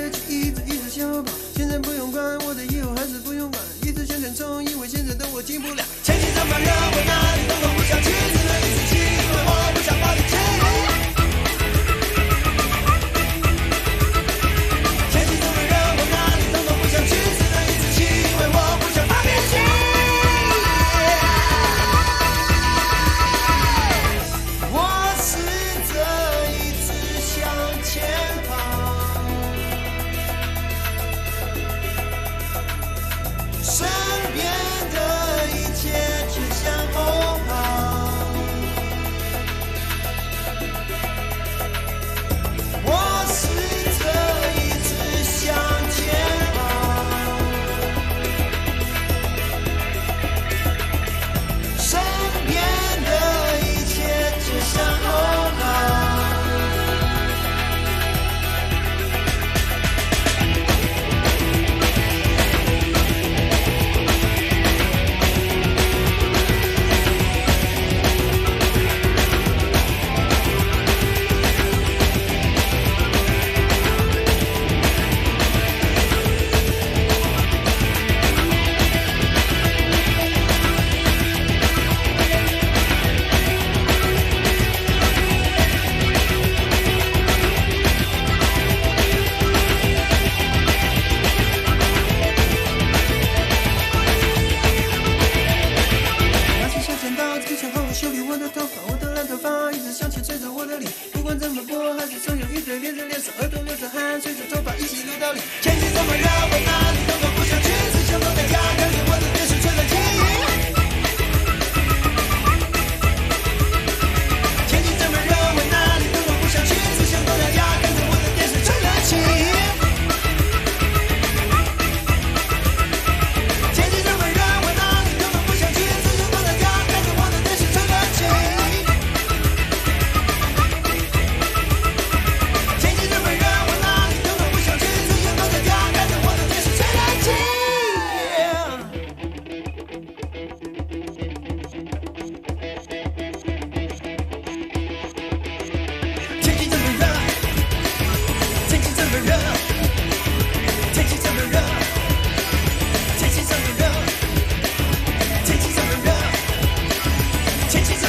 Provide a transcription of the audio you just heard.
的记忆一直向后跑。现在不用管我的以后还是不用管，一直向前冲，因为现在的我进不了。前期这么热，我哪里都不想去，只能一直气，因为我不想发脾气。前期这么热，我哪里都不想去，只能一直气，因为我不想发脾气。我试着一直向前跑，身边的一切却向后跑。我试着一直向前跑，身边的一切却向后跑。修理我的头发，我的烂头发一直向前吹着我的脸，不管怎么拨，还是总有一堆连着脸上，耳朵流着汗，吹着头发一起流到脸。天气这么热，我哪里都不想去，只想躲在家，看着我的电视吹冷气。天气这么热，我哪里都不想去，只想躲在家，看着我的电视吹冷气。天气这么热，我哪里都不想去，只想躲在家，看着我的电视吹冷气。天气这么热，我哪里都不想去，只想躲在家，看着我的电视吹冷气。天气这么热，天气这么热，天气这么热，天气这么热，天气这么热，天气。